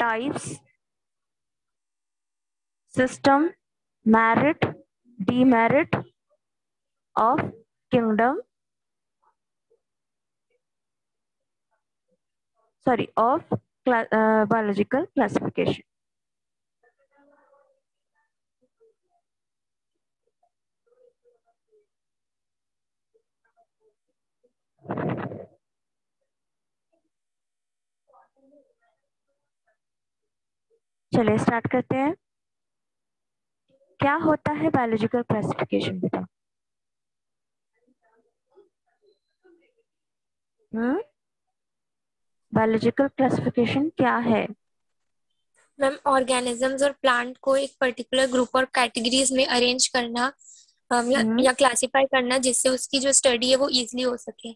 Types, system, merit, demerit of kingdom, sorry of biological classification. चलिए start करते हैं। क्या होता है बायोलॉजिकल क्लासिफिकेशन बेटा? बायोलॉजिकल क्लासिफिकेशन क्या है? मैम ऑर्गेनिजम्स और प्लांट को एक पर्टिकुलर ग्रुप और कैटेगरीज में अरेंज करना हम्म, या क्लासिफाई करना, जिससे उसकी जो स्टडी है वो इजीली हो सके।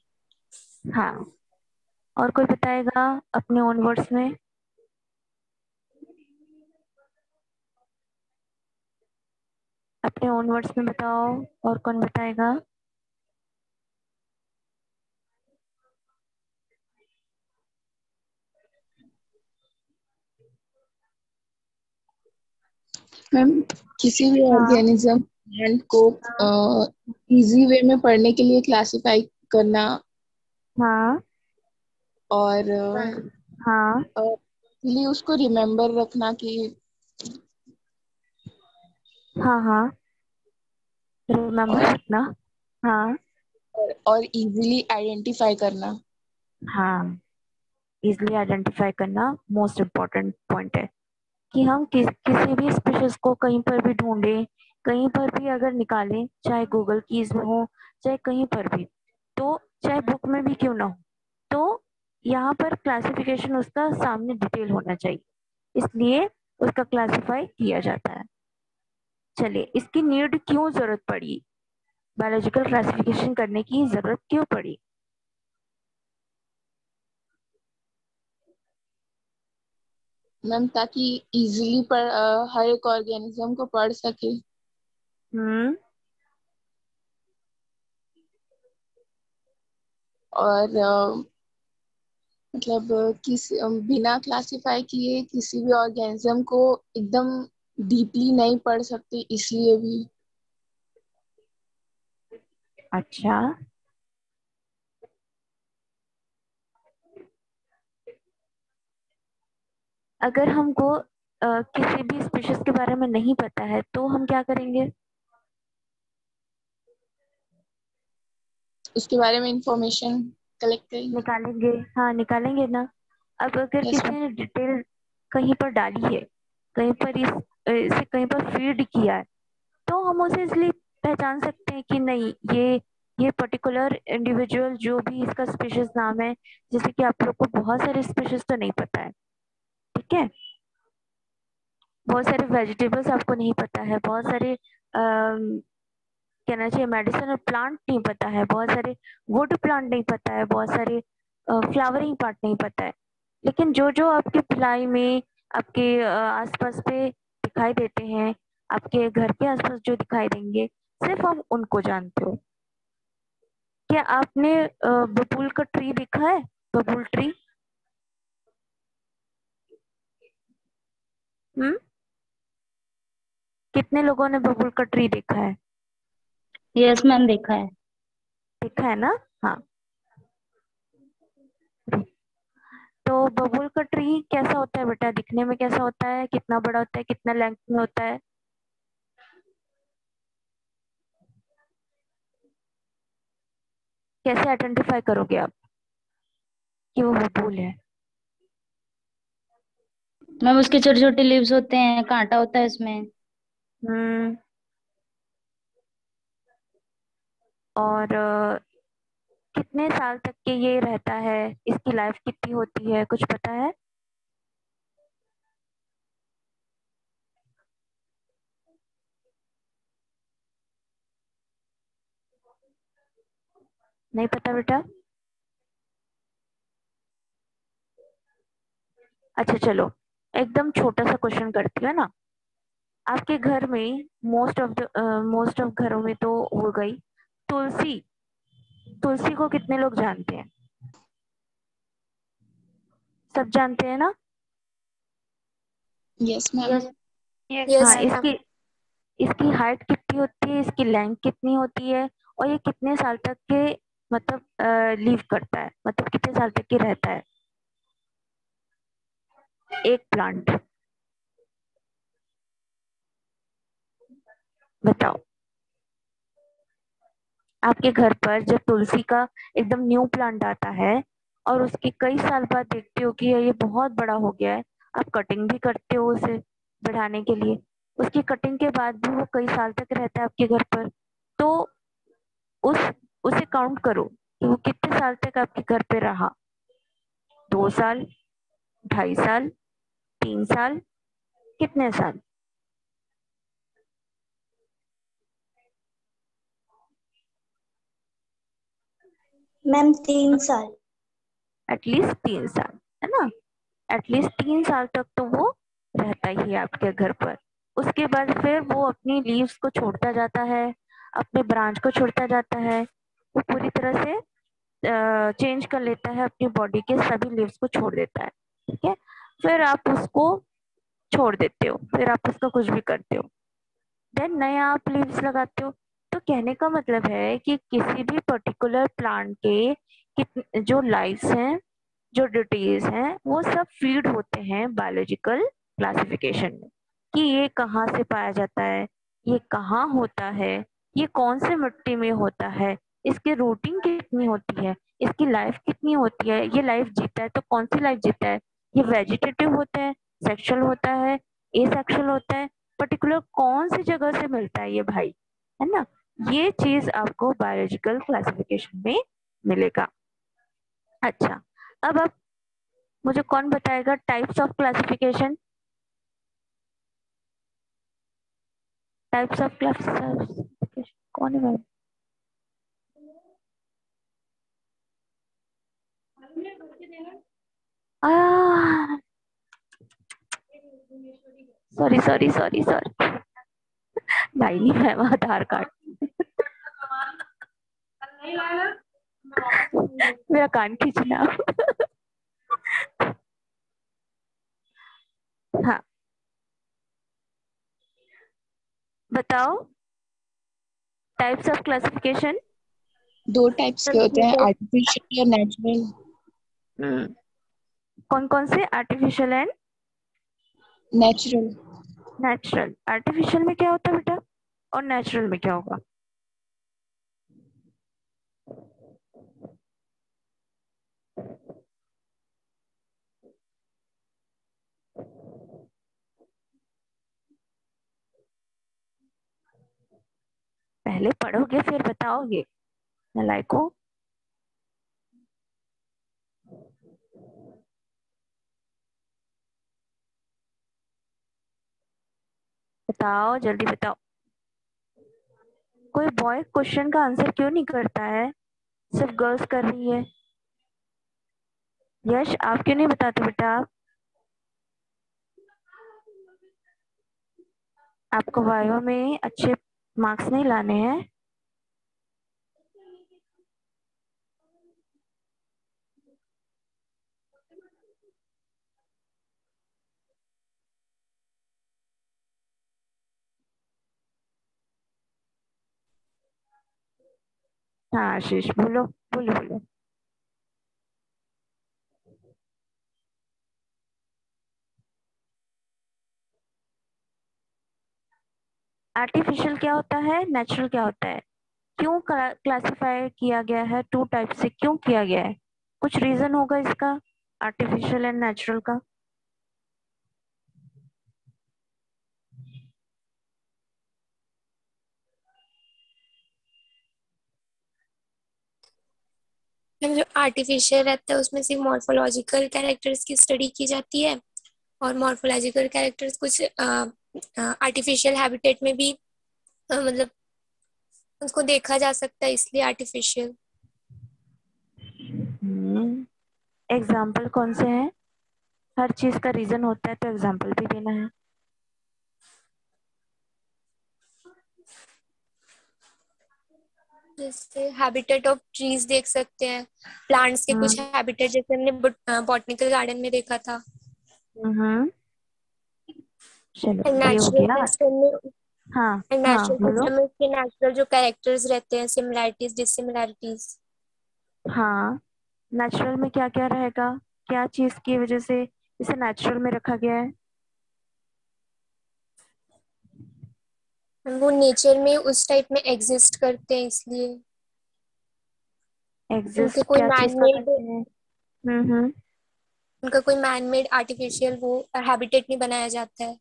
हाँ। और कोई बताएगा अपने ओन वर्ड्स में? अपने ओन वर्ड्स में बताओ। और कौन बताएगा? मैम किसी भी हाँ ऑर्गेनिज्म प्लांट को इजी वे में पढ़ने के लिए क्लासिफाई करना हाँ और हाँ इसीलिए उसको रिमेम्बर रखना कि हाँ हाँ, रिमेम्बर और रखना। हाँ और इजीली आइडेंटिफाई करना। हाँ, इजिली आइडेंटिफाई करना मोस्ट इम्पोर्टेंट पॉइंट है। कि हम किसी भी स्पीशीज को कहीं पर भी ढूंढें, कहीं पर भी अगर निकालें, चाहे गूगल कीज में हो, चाहे कहीं पर भी, तो चाहे बुक में भी क्यों ना हो, तो यहाँ पर क्लासिफिकेशन उसका सामने डिटेल होना चाहिए, इसलिए उसका क्लासिफाई किया जाता है। चलिए, इसकी नीड क्यों जरूरत पड़ी? बायोलॉजिकल क्लासिफिकेशन करने की जरूरत क्यों पड़ी? मैम ताकि इजीली हर एक ऑर्गेनिज्म को पढ़ सके। हम्म, और मतलब बिना क्लासिफाई किए किसी भी ऑर्गेनिज्म को एकदम डीपली नहीं पढ़ सकते, इसलिए भी। अच्छा। अगर हमको किसी भी स्पीशीज के बारे में नहीं पता है तो हम क्या करेंगे? उसके बारे में इंफॉर्मेशन कलेक्ट करेंगे। निकालेंगे, हाँ निकालेंगे ना। अब अगर यस किसी मैम। ने डिटेल कहीं पर डाली है, कहीं पर इसे कहीं पर फीड किया है, तो हम उसे इसलिए पहचान सकते हैं कि नहीं, ये पर्टिकुलर इंडिविजुअल जो भी इसका स्पीशीज नाम है, जैसे कि आप लोग को बहुत सारे स्पीशीज तो नहीं पता है, ठीक है, बहुत सारे वेजिटेबल्स आपको नहीं पता है, बहुत सारे कहना चाहिए मेडिसिनल प्लांट नहीं पता है, बहुत सारे वुड प्लांट नहीं पता है, बहुत सारे फ्लावरिंग पार्ट नहीं पता है, लेकिन जो जो आपके भिलाई में, आपके आसपास पे दिखाई देते हैं, आपके घर के आसपास जो दिखाई देंगे, सिर्फ आप उनको जानते हो। क्या आपने बबूल का ट्री देखा है? बबूल ट्री। हम्म, कितने लोगों ने बबूल का ट्री देखा है? यस मैम, देखा है। देखा है ना? हाँ। तो बबूल का ट्री कैसा होता है बेटा? दिखने में कैसा होता है? कितना बड़ा होता है? कितना लेंथ में होता है? कैसे आइडेंटिफाई करोगे आप कि वो बबूल है? मैम उसके छोटे छोटे लीव्स होते हैं, कांटा होता है उसमें। हम्म, और कितने साल तक के ये रहता है? इसकी लाइफ कितनी होती है, कुछ पता है? नहीं पता बेटा? अच्छा चलो, एकदम छोटा सा क्वेश्चन करती है ना। आपके घर में मोस्ट ऑफ घरों में तो हो गई तुलसी। तुलसी को कितने लोग जानते हैं? सब जानते हैं ना? Yes ma'am. यस यस हाँ, मैम। इसकी इसकी हाइट कितनी होती है, इसकी लेंथ कितनी होती है, और ये कितने साल तक के मतलब लीव करता है, मतलब कितने साल तक के रहता है एक प्लांट, बताओ। आपके घर पर जब तुलसी का एकदम न्यू प्लांट आता है और उसके कई साल बाद देखते हो कि ये बहुत बड़ा हो गया है, आप कटिंग भी करते हो उसे बढ़ाने के लिए, उसकी कटिंग के बाद भी वो कई साल तक रहता है आपके घर पर, तो उस उसे काउंट करो कि वो कितने साल तक आपके घर पे रहा। 2 साल, 2.5 साल, 3 साल, कितने साल? मैम 3 साल। एटलीस्ट 3 साल, है ना। एटलीस्ट 3 साल तक तो वो रहता ही है आपके घर पर। उसके बाद फिर वो अपनी लीव्स को छोड़ता जाता है, अपने ब्रांच को छोड़ता जाता है, वो पूरी तरह से चेंज कर लेता है, अपनी बॉडी के सभी लीव्स को छोड़ देता है। ठीक है, फिर आप उसको छोड़ देते हो, फिर आप उसका कुछ भी करते हो, देन नए आप लीव्स लगाते हो। तो कहने का मतलब है कि किसी भी पर्टिकुलर प्लांट के जो लाइव्स हैं, जो डिटेल्स हैं, वो सब फीड होते हैं बायोलॉजिकल क्लासिफिकेशन में, कि ये कहाँ से पाया जाता है, ये कहाँ होता है, ये कौन से मिट्टी में होता है, इसकी रूटिंग कितनी होती है, इसकी लाइफ कितनी होती है, ये लाइफ जीता है तो कौन सी लाइफ जीता है, ये वेजिटेटिव होता है, सेक्सुअल होता है, एसेक्सुअल होता है, पर्टिकुलर कौन सी जगह से मिलता है ये भाई, है ना। ये चीज आपको बायोलॉजिकल क्लासिफिकेशन में मिलेगा। अच्छा, अब आप मुझे कौन बताएगा types of classification? Types of classification कौन है भाई? सॉरी सॉरी सॉरी सॉरी, भाई नहीं है, वो आधार कार्ड। मेरा कान खींचना। हाँ, बताओ टाइप्स ऑफ क्लासिफिकेशन। 2 टाइप्स के होते हैं, आर्टिफिशियल और नेचुरल। कौन कौन से? Artificial and natural. Natural. Artificial में क्या होता है बेटा, और नेचुरल में क्या होगा? पहले पढ़ोगे फिर बताओगे, नलायको। बताओ जल्दी बताओ। कोई बॉय क्वेश्चन का आंसर क्यों नहीं करता है, सिर्फ गर्ल्स कर रही है। यश, आप क्यों नहीं बताते बेटा? आपको वाइवा में अच्छे मार्क्स नहीं लाने हैं। हाँ आशीष, बोलो बोलो बोलो। आर्टिफिशियल क्या होता है, नेचुरल क्या होता है, क्यों क्लासिफाई किया गया है, 2 टाइप से क्यों किया गया है? कुछ रीजन होगा इसका, आर्टिफिशियल एंड नेचुरल का। मैम जो आर्टिफिशियल रहता है उसमें सिर्फ मॉर्फोलॉजिकल कैरेक्टर्स की स्टडी की जाती है, और मॉर्फोलॉजिकल कैरेक्टर्स कुछ आर्टिफिशियल हैबिटेट में भी मतलब उसको देखा जा सकता है, इसलिए आर्टिफिशियल। एग्जाम्पल कौन से हैं? हर चीज का रीजन होता है तो एग्जाम्पल भी देना है। जैसे हैबिटेट ऑफ ट्रीज देख सकते हैं, प्लांट्स के कुछ हम्म हैबिटेट जैसे हमने बॉटनिकल गार्डन में देखा था। हम्म चलो एंड ये हो नेचुरल गया। सिस्टम में हाँ एंड हाँ नेचुरल बोलो। सिस्टम में उसके नेचुरल जो कैरेक्टर्स रहते हैं, सिमिलैरिटीज डिसिमिलैरिटीज। हाँ नेचुरल में क्या क्या रहेगा, क्या चीज की वजह से इसे नेचुरल में रखा गया है? वो नेचर में उस टाइप में एग्जिस्ट करते हैं इसलिए। उनके एग्जिस्ट कोई क्या चीज मैन का मेड करते हैं? हम्म। उनका कोई मैन मेड आर्टिफिशियल वो हैबिटेट नहीं बनाया जाता है।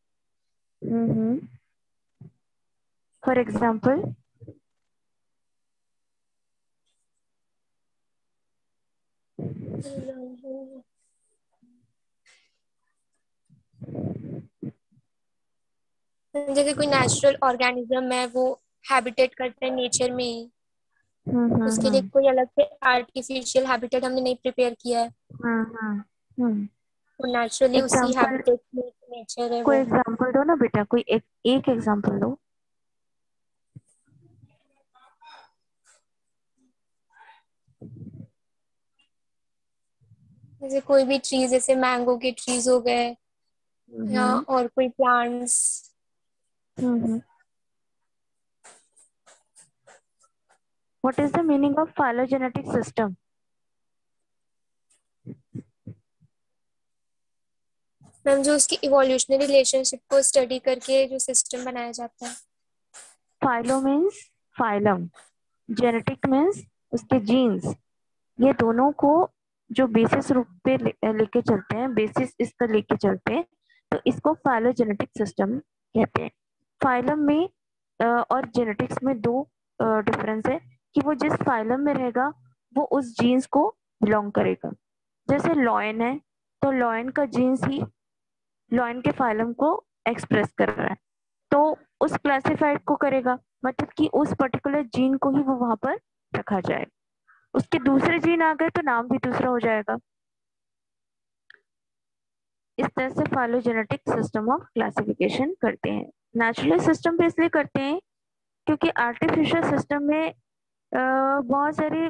हम्म। For example? जैसे कोई नेचुरल ऑर्गेनिज्म है वो हैबिटेट करते हैं नेचर में ही, उसके लिए हम्म। कोई अलग से आर्टिफिशियल हैबिटेट हमने नहीं प्रिपेयर किया है। हम्म। वो नेचुरली उसी एग्जाम्पल, हैबिटेट में नेचर है कोई वो। एग्जाम्पल दो ना बेटा, कोई एक एग्जाम्पल दो। जैसे कोई भी ट्रीज, जैसे मैंगो के ट्रीज हो गए या हम्म और कोई plants. Hmm. What is the meaning of phylogenetic system? Ma'am जो उसकी इवोल्यूशनरी रिलेशनशिप को स्टडी करके जो सिस्टम बनाया जाता है। फाइलो मीन्स फाइलम, जेनेटिक मीन्स उसके जीन्स, ये दोनों को जो बेसिस रूप पे लेके चलते हैं, बेसिस इसका लेके चलते हैं, तो इसको फाइलोजेनेटिक सिस्टम कहते हैं। फाइलम में और जेनेटिक्स में दो डिफरेंस है कि वो जिस फाइलम में रहेगा वो उस जीन्स को बिलोंग करेगा। जैसे लॉयन है, तो लॉयन का जीन्स ही लॉयन के फाइलम को एक्सप्रेस कर रहा है, तो उस क्लासिफाइड को करेगा, मतलब कि उस पर्टिकुलर जीन को ही वो वहां पर रखा जाएगा। उसके दूसरे जीन आ गए तो नाम भी दूसरा हो जाएगा। इस तरह से फाइलोजेनेटिक सिस्टम ऑफ क्लासिफिकेशन करते हैं। नेचुरल सिस्टम पे इसलिए करते हैं क्योंकि आर्टिफिशियल सिस्टम में बहुत सारे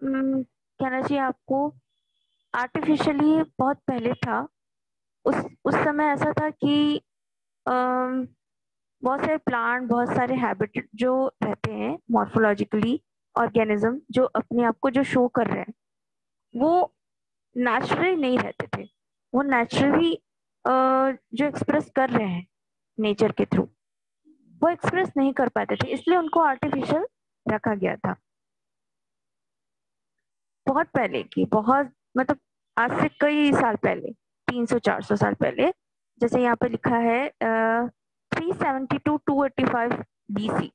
कहना चाहिए आपको, आर्टिफिशियली बहुत पहले था। उस समय ऐसा था कि अम, बहुत सारे प्लांट, बहुत सारे हैबिट जो रहते हैं मॉर्फोलॉजिकली, ऑर्गेनिज्म जो अपने आप को जो शो कर रहे हैं, वो नेचुरली नहीं रहते थे। वो नेचुरली जो एक्सप्रेस कर रहे हैं नेचर के थ्रू, वो एक्सप्रेस नहीं कर पाते थे, इसलिए उनको आर्टिफिशियल रखा गया था। बहुत पहले की, बहुत मतलब आज से कई साल पहले, 300-400 साल पहले, जैसे यहाँ पे लिखा है 370 to 285 BC,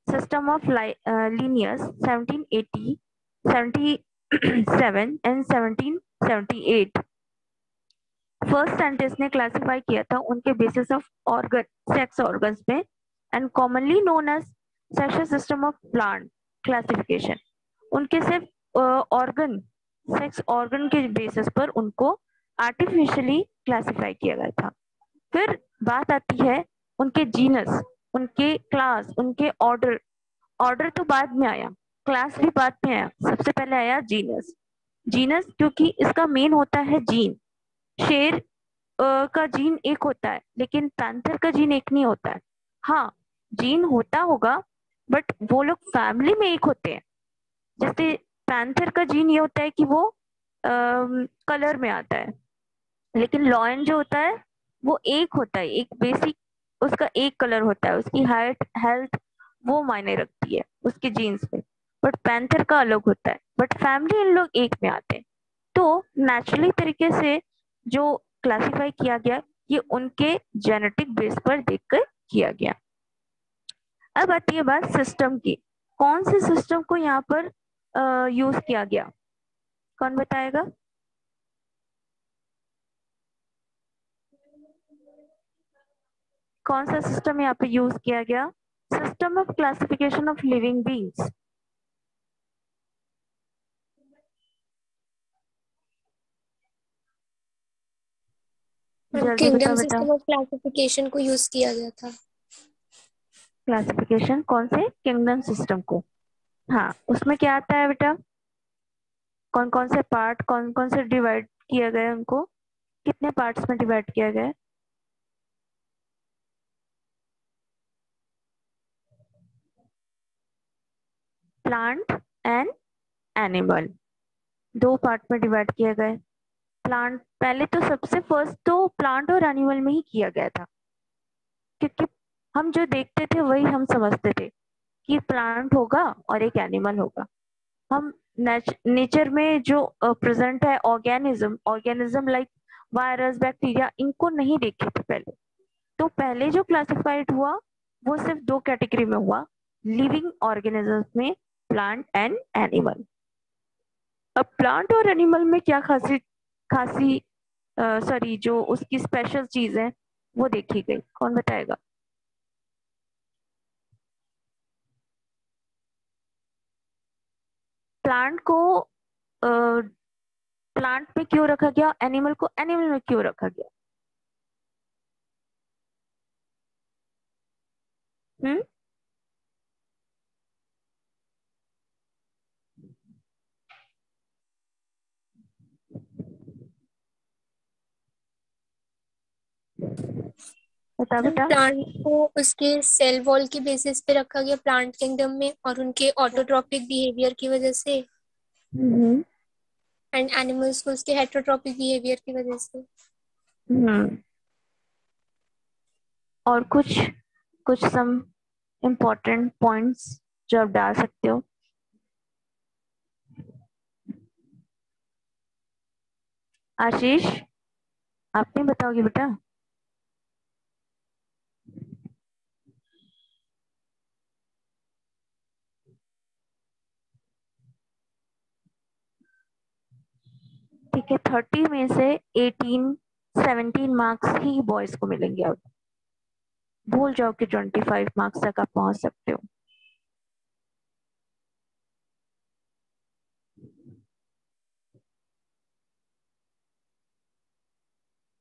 system of linears 1780, 77 and 1778। First scientist ने क्लासिफाई किया था उनके basis of organ, sex organs में, and commonly known as sexual system of plant classification. उनके सिर्फ ऑर्गन, सेक्स ऑर्गन के बेसिस पर उनको आर्टिफिशियली क्लासिफाई किया गया था। फिर बात आती है उनके जीनस, उनके क्लास, उनके ऑर्डर। ऑर्डर तो बाद में आया, क्लास भी बाद में आया, सबसे पहले आया जीनस। जीनस क्योंकि इसका मेन होता है जीन। शेर का जीन एक होता है लेकिन पैंथर का जीन एक नहीं होता है। हाँ, जीन होता होगा बट वो लोग फैमिली में एक होते हैं। जैसे पैंथर का जीन ये होता है कि वो कलर में आता है, लेकिन लॉयन जो होता है वो एक होता है, एक बेसिक उसका एक कलर होता है, उसकी हाइट, हेल्थ वो मायने रखती है उसके जीन्स में। बट पैंथर का अलग होता है, बट फैमिली इन लोग एक में आते हैं। तो नेचुरली तरीके से जो क्लासिफाई किया गया, ये उनके जेनेटिक बेस पर देखकर किया गया। अब आती है बात सिस्टम की। कौन से सिस्टम को यहाँ पर यूज किया गया, कौन बताएगा? कौन सा सिस्टम यहाँ पे यूज किया गया? System of classification of living beings. जल्दी किंगडम बताओ बेटा। सिस्टम ऑफ क्लासिफिकेशन को यूज किया गया था। क्लासिफिकेशन कौन से? किंगडम सिस्टम को। हाँ, उसमें क्या आता है बेटा? कौन कौन से पार्ट, कौन कौन से डिवाइड किया गया, उनको कितने पार्ट्स में डिवाइड किया गया? प्लांट एंड एनिमल, दो पार्ट में डिवाइड किया गया है। प्लांट पहले तो सबसे फर्स्ट तो प्लांट और एनिमल में ही किया गया था, क्योंकि हम जो देखते थे वही हम समझते थे कि प्लांट होगा और एक एनिमल होगा। हम नेचर में जो प्रेजेंट है ऑर्गेनिज्म लाइक वायरस बैक्टीरिया, इनको नहीं देखे थे पहले। तो पहले जो क्लासिफाइड हुआ वो सिर्फ दो कैटेगरी में हुआ, लिविंग ऑर्गेनिजम्स में प्लांट एंड एनिमल। अब प्लांट और एनिमल में क्या खासी खासी सॉरी जो उसकी स्पेशल चीज है वो देखी गई, कौन बताएगा? प्लांट को प्लांट में क्यों रखा गया, एनिमल को एनिमल में क्यों रखा गया? हम्म बता बेटा। प्लांट को उसके सेल वॉल के बेसिस पे रखा गया प्लांट किंगडम में, और उनके ऑटोट्रॉपिक बिहेवियर की वजह से, हम्म एंड एनिमल्स को उसके हेटरोट्रॉपिक बिहेवियर की वजह से। हम्म और कुछ कुछ सम इम्पोर्टेंट पॉइंट्स जो आप डाल सकते हो। आशीष, आप नहीं बताओगे बेटा? ठीक है, 30 में से 17 मार्क्स ही बॉयज को मिलेंगे। अब भूल जाओ कि 25 मार्क्स तक आप पहुंच सकते हो।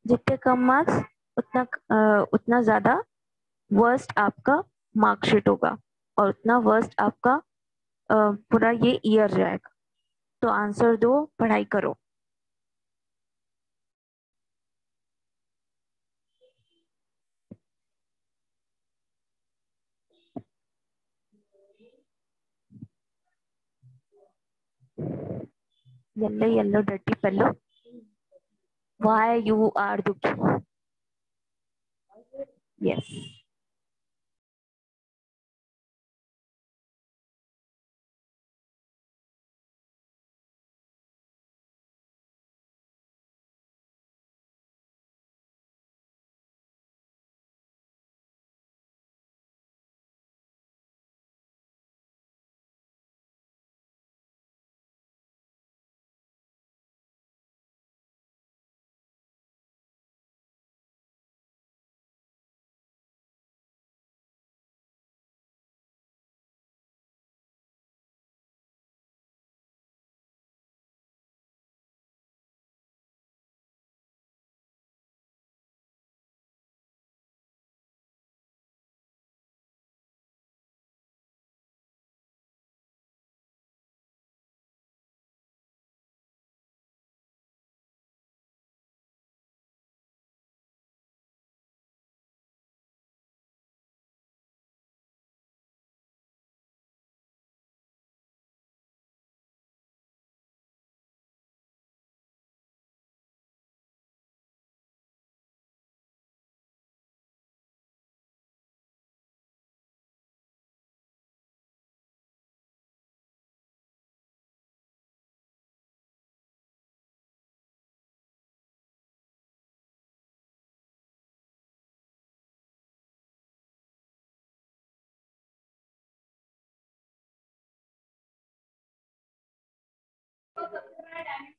जितने कम मार्क्स उतना ज्यादा वर्स्ट आपका मार्कशीट होगा, और उतना वर्स्ट आपका पूरा ये ईयर जाएगा। तो आंसर दो, पढ़ाई करो। Yellow yellow dirty fellow, why you are दुखी? यस।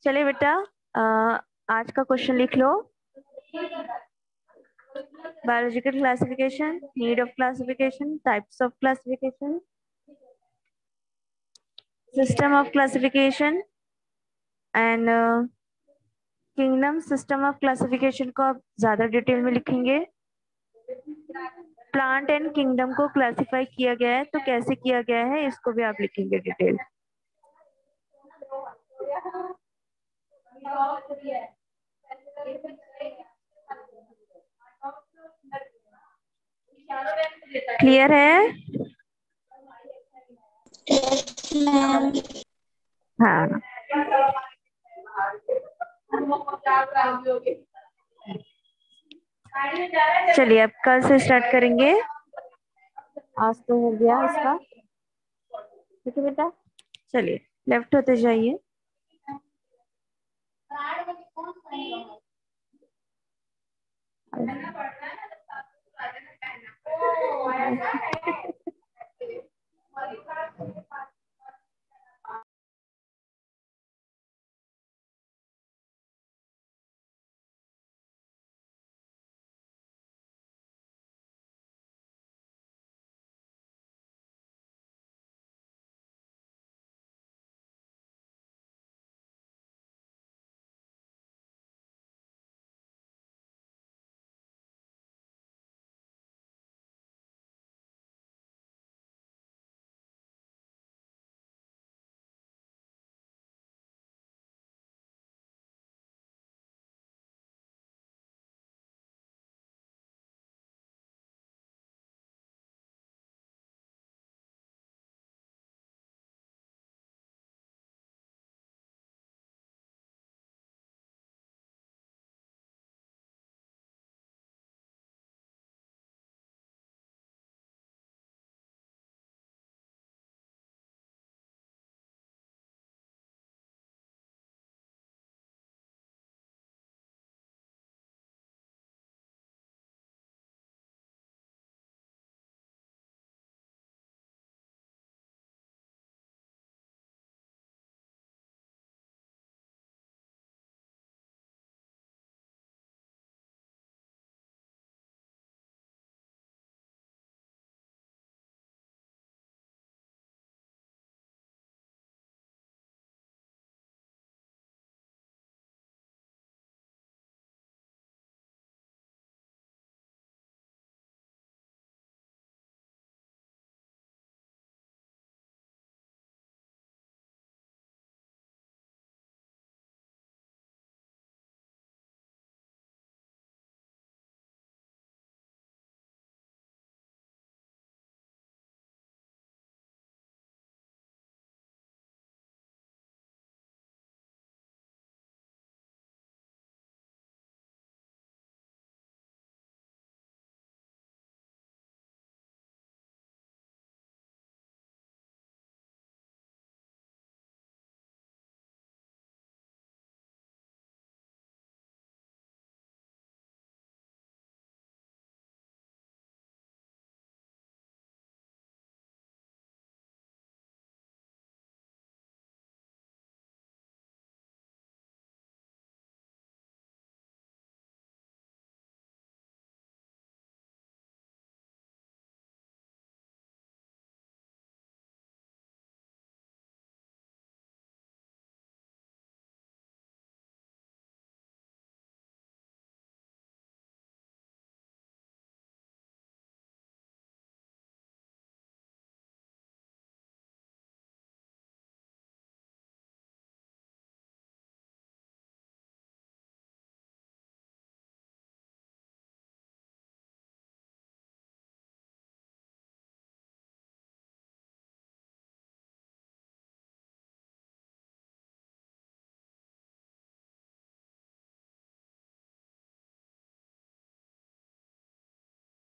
चलिए बेटा, आज का क्वेश्चन लिख लो। Biological classification, need of classification, types of classification, system of classification and kingdom. System of classification को आप ज्यादा डिटेल में लिखेंगे। प्लांट एंड किंगडम को क्लासिफाई किया गया है तो कैसे किया गया है इसको भी आप लिखेंगे डिटेल। क्लियर है? यस हाँ चलिए अब कल से स्टार्ट करेंगे। आज तो हो गया इसका, ठीक है बेटा। चलिए लेफ्ट होते जाइए।